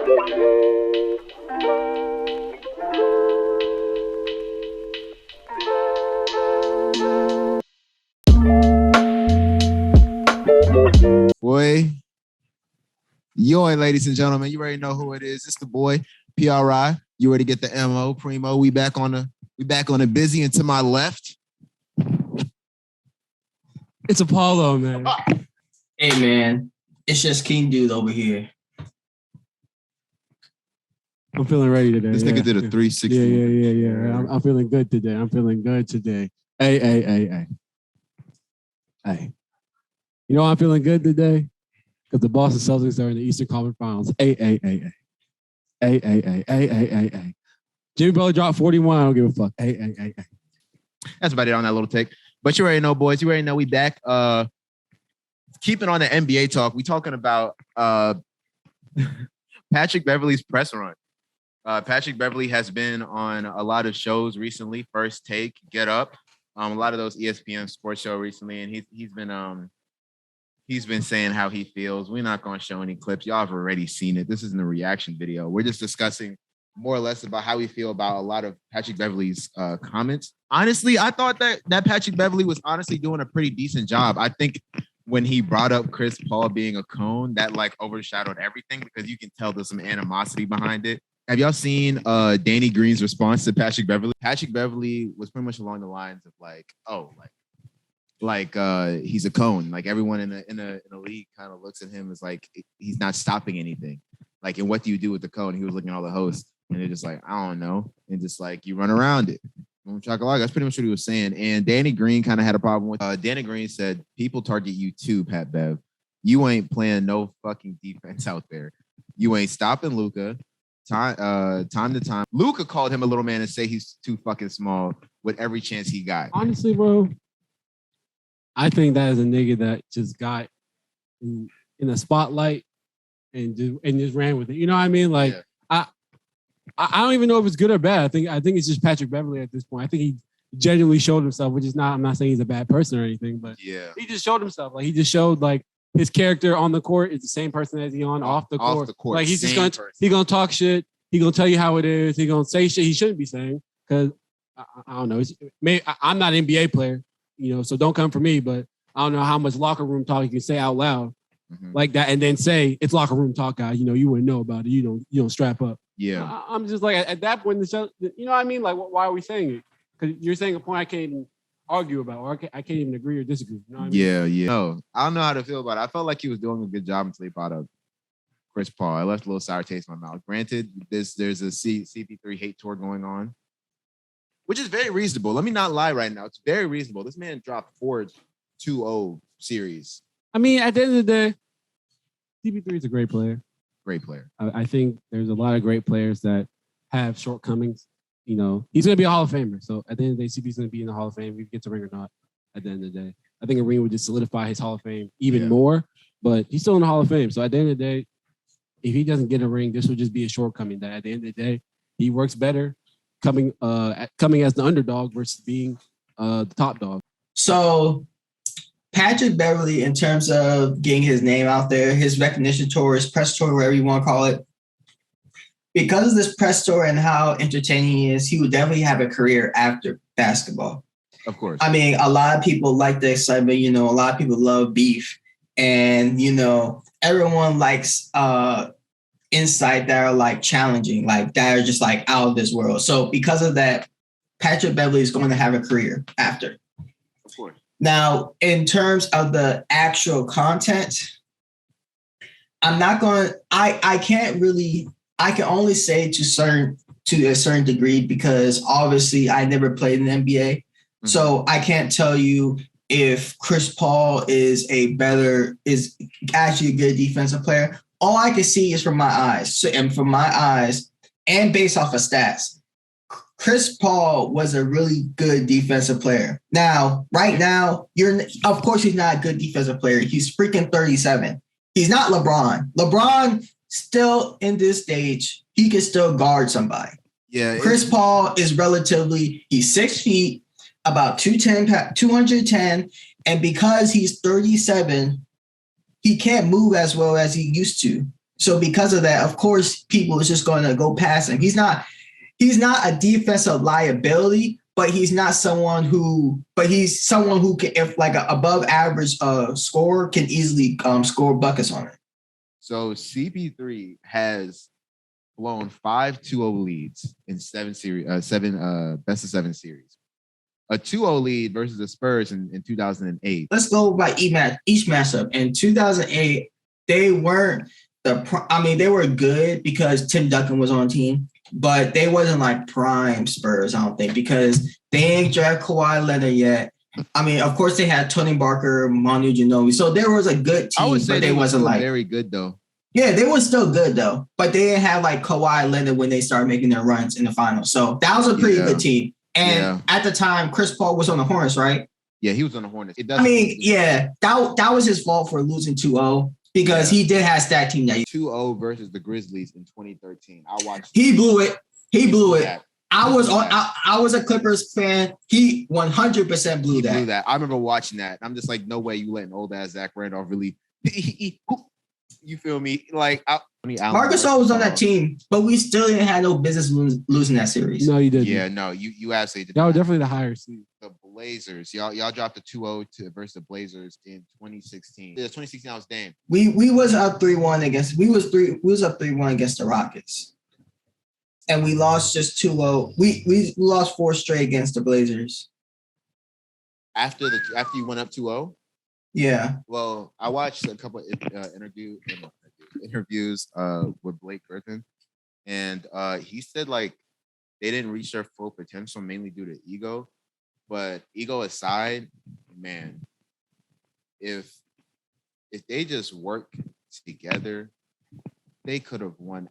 Boy, yo, ladies and gentlemen, you already know who it is. It's the boy PRI. You ready to get the MO Primo? We back on the busy. And to my left, it's Apollo, man. Hey, man, it's just King Dude over here. I'm feeling ready today. This nigga did a 360. Yeah. I'm feeling good today. Hey. You know I'm feeling good today? Because the Boston Celtics are in the Eastern Conference Finals. Hey. Jimmy Butler dropped 41. I don't give a fuck. Hey. That's about it on that little take. But you already know, boys. You already know we back. Keeping on the NBA talk, we talking about Patrick Beverley's press run. Patrick Beverley has been on a lot of shows recently. First Take, Get Up, a lot of those ESPN sports show recently, and he's been saying how he feels. We're not going to show any clips. Y'all have already seen it. This isn't a reaction video. We're just discussing more or less about how we feel about a lot of Patrick Beverley's comments. Honestly, I thought that Patrick Beverley was honestly doing a pretty decent job. I think when he brought up Chris Paul being a cone, that like overshadowed everything because you can tell there's some animosity behind it. Have y'all seen Danny Green's response to Patrick Beverley? Patrick Beverley was pretty much along the lines of he's a cone. Like everyone in the league kind of looks at him as like he's not stopping anything. Like, and what do you do with the cone? He was looking at all the hosts, and they're just like, I don't know, and just like you run around it. That's pretty much what he was saying. And Danny Green kind of had a problem with. Danny Green said, "People target you too, Pat Bev. You ain't playing no fucking defense out there. You ain't stopping Luka." Time to time, Luka called him a little man and say he's too fucking small with every chance he got. Honestly, bro, I think that is a nigga that just got in the spotlight and just ran with it. You know what I mean? Like, yeah. I don't even know if it's good or bad. I think it's just Patrick Beverley at this point. I think he genuinely showed himself, which is not. I'm not saying he's a bad person or anything, but yeah, he just showed himself. Like he just showed like. His character on the court is the same person as he off the court. Like he's just gonna talk shit. He gonna tell you how it is. He gonna say shit he shouldn't be saying because I don't know. I'm not an NBA player, so don't come for me. But I don't know how much locker room talk you can say out loud like that, and then say it's locker room talk, guy. You wouldn't know about it. You don't strap up. Yeah, I'm just like at that point in the show. You know what I mean? Like, why are we saying it? Because you're saying a point I can't even argue about, or I can't even agree or disagree. You know what I mean? Yeah. No, I don't know how to feel about it. I felt like he was doing a good job until he brought up Chris Paul. I left a little sour taste in my mouth. Granted, there's a CP3 hate tour going on, which is very reasonable. Let me not lie right now. It's very reasonable. This man dropped 4-2-0 series. I mean, at the end of the day, CP3 is a great player. Great player. I think there's a lot of great players that have shortcomings. He's going to be a Hall of Famer. So at the end of the day, CP's going to be in the Hall of Fame. If he gets a ring or not, at the end of the day. I think a ring would just solidify his Hall of Fame even more, but he's still in the Hall of Fame. So at the end of the day, if he doesn't get a ring, this would just be a shortcoming that at the end of the day, he works better coming as the underdog versus being the top dog. So Patrick Beverley, in terms of getting his name out there, his recognition tour, his press tour, whatever you want to call it, because of this press tour and how entertaining he is, he would definitely have a career after basketball. Of course. I mean, a lot of people like the excitement. A lot of people love beef. And, everyone likes insight that are like challenging, like that are just like out of this world. So because of that, Patrick Beverley is going to have a career after. Of course. Now, in terms of the actual content, I can only say to a certain degree because obviously I never played in the NBA. Mm-hmm. So I can't tell you if Chris Paul is actually a good defensive player. All I can see is from my eyes. And based off of stats, Chris Paul was a really good defensive player. Now, right now, of course he's not a good defensive player. He's freaking 37. He's not LeBron. LeBron still in this stage, he can still guard somebody. Yeah. Chris Paul is he's 6 feet, about 210. And because he's 37, he can't move as well as he used to. So because of that, of course, people is just going to go past him. He's not a defensive liability, but he's someone who can, if like an above average scorer, can easily score buckets on it. So CP3 has blown 5 2-0 leads in seven best of 7 series. A 2-0 lead versus the Spurs in 2008. Let's go by each matchup. In 2008, they weren't they were good because Tim Duncan was on the team, but they wasn't like prime Spurs, I don't think, because they ain't draft Kawhi Leonard yet. I mean, of course, they had Tony Parker, Manu Ginobili, so there was a good team, I would say but they wasn't like very good though. Yeah, they were still good though, but they didn't have like Kawhi Leonard when they started making their runs in the finals. So that was a pretty good team. And at the time, Chris Paul was on the Hornets, right? Yeah, he was on the Hornets. That was his fault for losing 2-0 because he did have stat team that year. 2-0 versus the Grizzlies in 2013. I watched. He blew it. I was a Clippers fan. He 100% blew that. I remember watching that. I'm just like, no way you letting old ass Zach Randolph really. You feel me? Like Marc Gasol was on that team, but we still didn't have no business losing that series. No, you didn't. Yeah, no, you absolutely did. Y'all were definitely the higher seed. The Blazers, y'all dropped a 2-0 versus the Blazers in 2016. Yeah, 2016 I was damn. We was up 3-1 against. We was up 3-1 against the Rockets, and we lost just 2-0. We lost 4 straight against the Blazers. After you went up 2-0. Yeah. Well, I watched a couple of interviews with Blake Griffin, and he said like they didn't reach their full potential mainly due to ego. But ego aside, man, if they just work together, they could have won.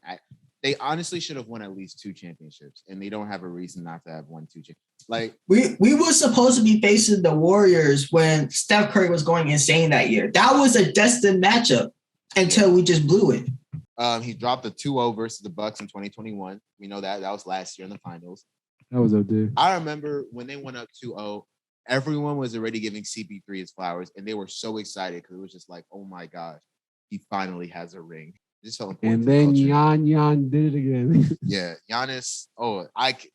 They honestly should have won at least 2 championships, and they don't have a reason not to have won 2 championships. Like we were supposed to be facing the Warriors when Steph Curry was going insane that year. That was a destined matchup until we just blew it. He dropped a 2-0 versus the Bucks in 2021. We know that was last year in the finals. That was OD. I remember when they went up 2-0, everyone was already giving CP3 his flowers, and they were so excited because it was just like, oh my gosh, he finally has a ring. And then Jan did it again. Yeah, Giannis. Giannis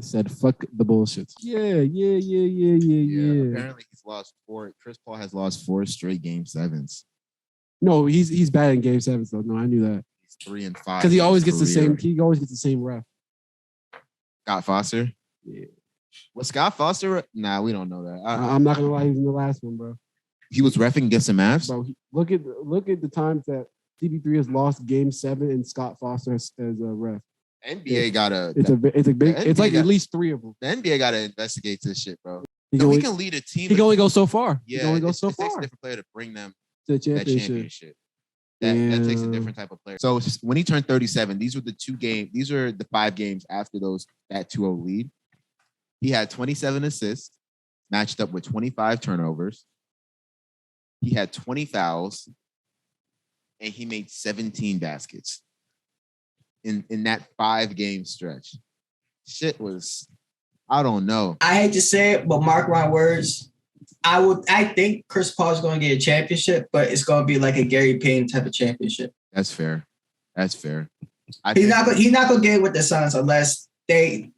said, "Fuck the bullshit." Yeah. Apparently, he's lost 4. Chris Paul has lost 4 straight Game 7s. No, he's bad in Game 7s though. No, I knew that. He's 3 and 5 because he always gets the same. He always gets the same ref. Scott Foster. Yeah. Was Scott Foster? Nah, we don't know that. I'm not gonna lie. He was in the last one, bro. He was reffing against the Mavs. Bro, look at the times that CP3 has lost Game 7 and Scott Foster as a ref. NBA got to. It's like at least 3 of them. The NBA got to investigate this shit, bro. He can lead a team. He can only go so far. Yeah, he can only go so it far. takes a different player to bring them to the that championship. That takes a different type of player. So when he turned 37, these were the 2 games. These are the 5 games after that 2-0 lead. He had 27 assists, matched up with 25 turnovers. He had 20 fouls, and he made 17 baskets in that 5-game stretch. Shit was, I don't know. I hate to say it, but mark my words. I think Chris Paul is going to get a championship, but it's going to be like a Gary Payton type of championship. That's fair. He's not going to get it with the Suns unless they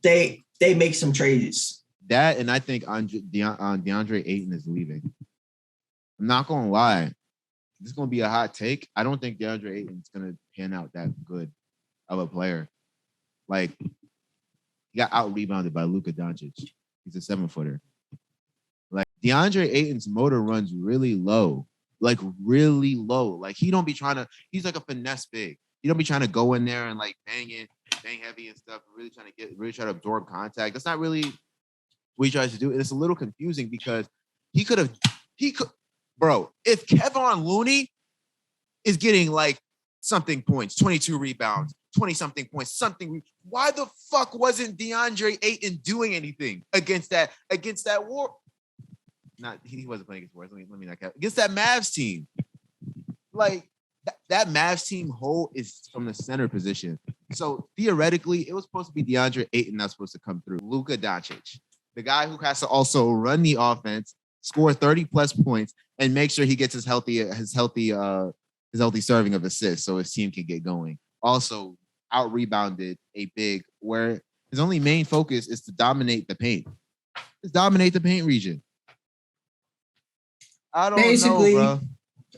make some trades. That, and I think DeAndre Ayton is leaving. I'm not going to lie. This is going to be a hot take. I don't think DeAndre Ayton is going to pan out that good of a player. Like, he got out-rebounded by Luka Doncic. He's a 7-footer. Like, DeAndre Ayton's motor runs really low. Like, really low. Like, he don't be trying to – he's like a finesse big. He don't be trying to go in there and, like, bang heavy and stuff, really try to absorb contact. That's not really what he tries to do. And it's a little confusing because he could – bro, if Kevon Looney is getting, like, something points, 22 rebounds, 20-something points, something. Why the fuck wasn't DeAndre Ayton doing anything against that war? He wasn't playing against Warriors. Let me not count. Against that Mavs team. Like, that Mavs team hole is from the center position. So, theoretically, it was supposed to be DeAndre Ayton that's supposed to come through. Luka Doncic, the guy who has to also run the offense, score 30-plus points, and make sure he gets his healthy his healthy serving of assists so his team can get going. Also, out rebounded a big where his only main focus is to dominate the paint. Just dominate the paint region. I don't Basically, know, bro.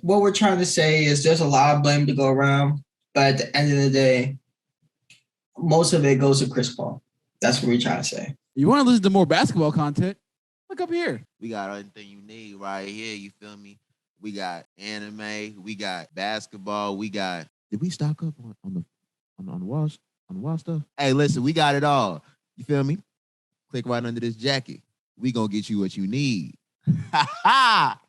What we're trying to say is there's a lot of blame to go around, but at the end of the day, most of it goes to Chris Paul. That's what we're trying to say. You want to listen to more basketball content? Look up here. We got everything you need right here. You feel me? We got anime. We got basketball. We got. Did we stock up on the wall stuff? Hey, listen, we got it all. You feel me? Click right under this jacket. We gonna get you what you need. Ha ha!